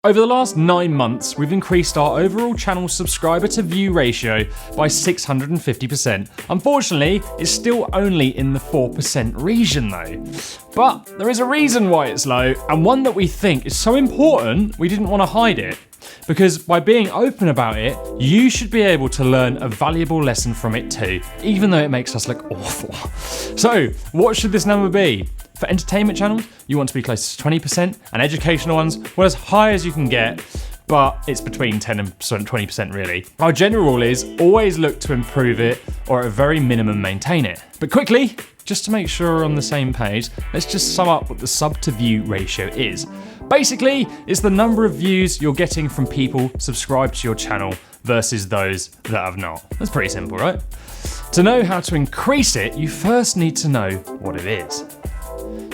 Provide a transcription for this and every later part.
Over the last 9 months, we've increased our overall channel subscriber to view ratio by 650%. Unfortunately, it's still only in the 4% region though. But there is a reason why it's low, and one that we think is so important we didn't want to hide it. Because by being open about it, you should be able to learn a valuable lesson from it too, even though it makes us look awful. So, what should this number be? For entertainment channels, you want to be close to 20%, and educational ones, well, as high as you can get, but it's between 10 and 20% really. Our general rule is always look to improve it, or at a very minimum maintain it. But quickly, just to make sure we're on the same page, let's just sum up what the sub to view ratio is. Basically, it's the number of views you're getting from people subscribed to your channel versus those that have not. That's pretty simple, right? To know how to increase it, you first need to know what it is.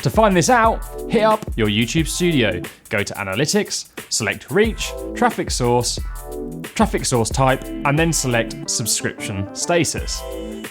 To find this out, hit up your YouTube studio, go to Analytics, select Reach, traffic source type, and then select Subscription Status.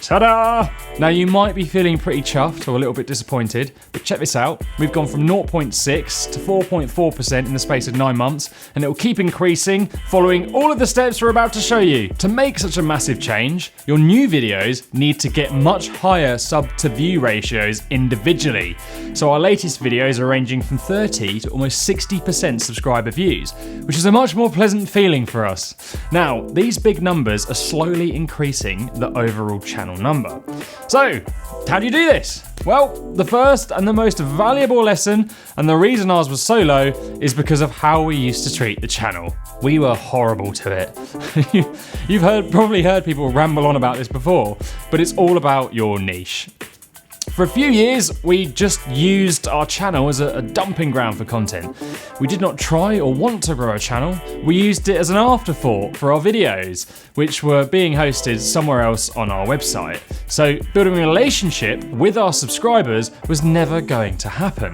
Ta-da! Now you might be feeling pretty chuffed or a little bit disappointed, but check this out. We've gone from 0.6 to 4.4% in the space of 9 months, and it will keep increasing following all of the steps we're about to show you. To make such a massive change, your new videos need to get much higher sub to view ratios individually. So our latest videos are ranging from 30 to almost 60% subscriber views, which is a much more pleasant feeling for us. Now, these big numbers are slowly increasing the overall channel number. So, how do you do this? Well, the first and the most valuable lesson, and the reason ours was so low, is because of how we used to treat the channel. We were horrible to it. You've probably heard people ramble on about this before, but it's all about your niche. For a few years, we just used our channel as a dumping ground for content. We did not try or want to grow a channel. We used it as an afterthought for our videos, which were being hosted somewhere else on our website. So building a relationship with our subscribers was never going to happen.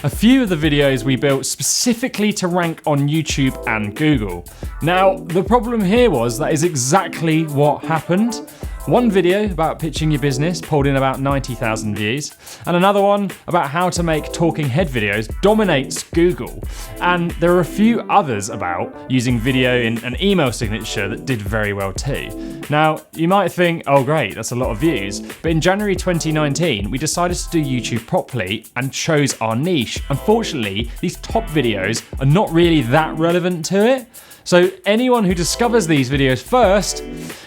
A few of the videos we built specifically to rank on YouTube and Google. Now, the problem here was that is exactly what happened. One video about pitching your business pulled in about 90,000 views, and another one about how to make talking head videos dominates Google. And there are a few others about using video in an email signature that did very well too. Now, you might think, oh great, that's a lot of views, but in January 2019, we decided to do YouTube properly and chose our niche. Unfortunately, these top videos are not really that relevant to it. So anyone who discovers these videos first,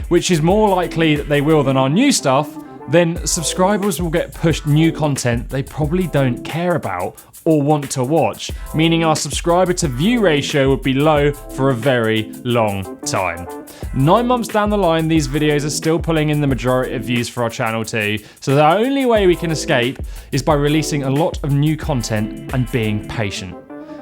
which is more likely that they will than our new stuff, then subscribers will get pushed new content they probably don't care about or want to watch, meaning our subscriber to view ratio would be low for a very long time. 9 months down the line, these videos are still pulling in the majority of views for our channel too, so the only way we can escape is by releasing a lot of new content and being patient.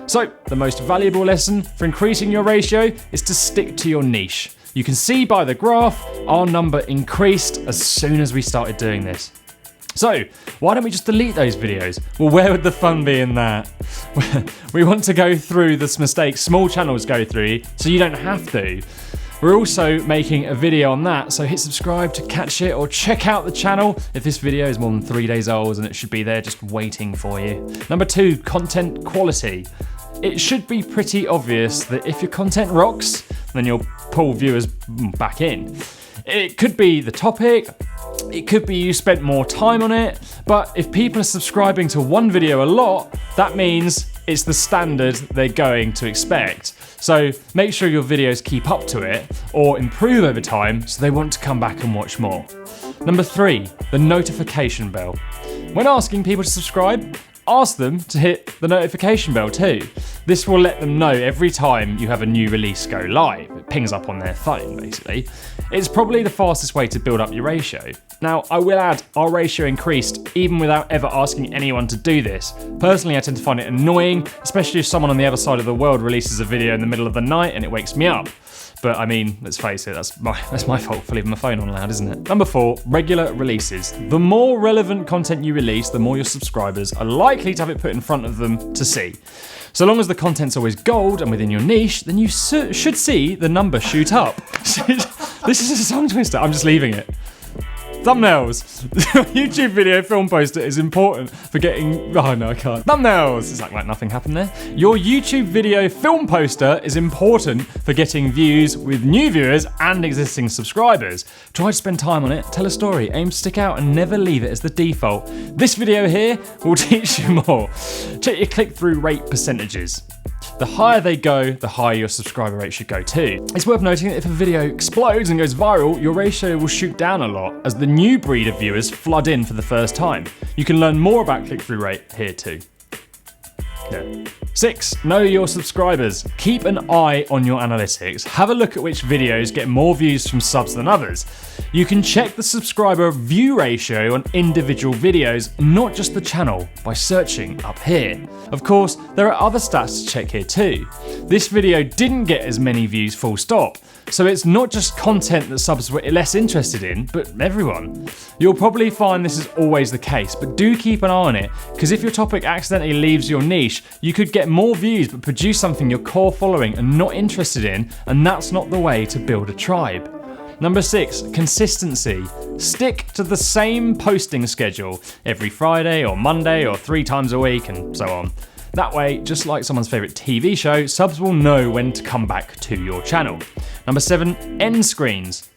So, the most valuable lesson for increasing your ratio is to stick to your niche. You can see by the graph, our number increased as soon as we started doing this. So, why don't we just delete those videos? Well, where would the fun be in that? We want to go through the mistakes small channels go through, so you don't have to. We're also making a video on that, so hit subscribe to catch it, or check out the channel if this video is more than 3 days old, and it should be there just waiting for you. Number 2, content quality. It should be pretty obvious that if your content rocks, then you'll pull viewers back in. It could be the topic, it could be you spent more time on it, but if people are subscribing to one video a lot, that means it's the standard they're going to expect. So make sure your videos keep up to it or improve over time so they want to come back and watch more. Number 3, the notification bell. When asking people to subscribe, ask them to hit the notification bell too. This will let them know every time you have a new release go live. It pings up on their phone, basically. It's probably the fastest way to build up your ratio. Now, I will add, our ratio increased even without ever asking anyone to do this. Personally, I tend to find it annoying, especially if someone on the other side of the world releases a video in the middle of the night and it wakes me up. But I mean, let's face it, that's my fault for leaving my phone on loud, isn't it? Number 4, regular releases. The more relevant content you release, the more your subscribers are likely to have it put in front of them to see. So long as the content's always gold and within your niche, then you should see the number shoot up. This is a tongue twister, I'm just leaving it. Thumbnails. YouTube video film poster is important for getting... Oh no, I can't. Thumbnails. It's like nothing happened there. Your YouTube video film poster is important for getting views with new viewers and existing subscribers. Try to spend time on it, tell a story, aim to stick out and never leave it as the default. This video here will teach you more. Check your click-through rate percentages. The higher they go, the higher your subscriber rate should go too. It's worth noting that if a video explodes and goes viral, your ratio will shoot down a lot as the new breed of viewers flood in for the first time. You can learn more about click-through rate here too. Yeah. 6. Know your subscribers. Keep an eye on your analytics. Have a look at which videos get more views from subs than others. You can check the subscriber view ratio on individual videos, not just the channel, by searching up here. Of course, there are other stats to check here too. This video didn't get as many views full stop, so it's not just content that subs were less interested in, but everyone. You'll probably find this is always the case, but do keep an eye on it, because if your topic accidentally leaves your niche, you could get more views but produce something your core following are not interested in, and that's not the way to build a tribe. Number 6, consistency. Stick to the same posting schedule every Friday or Monday or 3 times a week and so on. That way, just like someone's favourite TV show, subs will know when to come back to your channel. Number 7, end screens.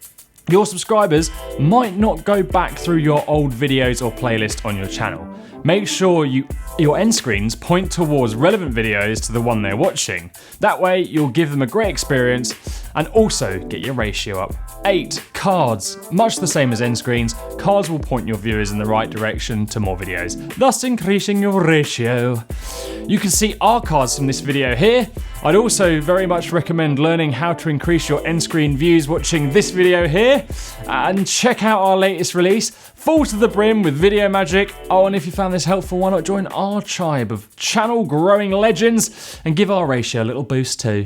Your subscribers might not go back through your old videos or playlist on your channel. Make sure your end screens point towards relevant videos to the one they're watching. That way, you'll give them a great experience and also get your ratio up. 8, cards. Much the same as end screens, cards will point your viewers in the right direction to more videos, thus increasing your ratio. You can see our cards from this video here. I'd also very much recommend learning how to increase your end screen views watching this video here, and check out our latest release, Full to the Brim with Video Magic. Oh, and if you found this helpful, why not join our tribe of channel growing legends and give our ratio a little boost too.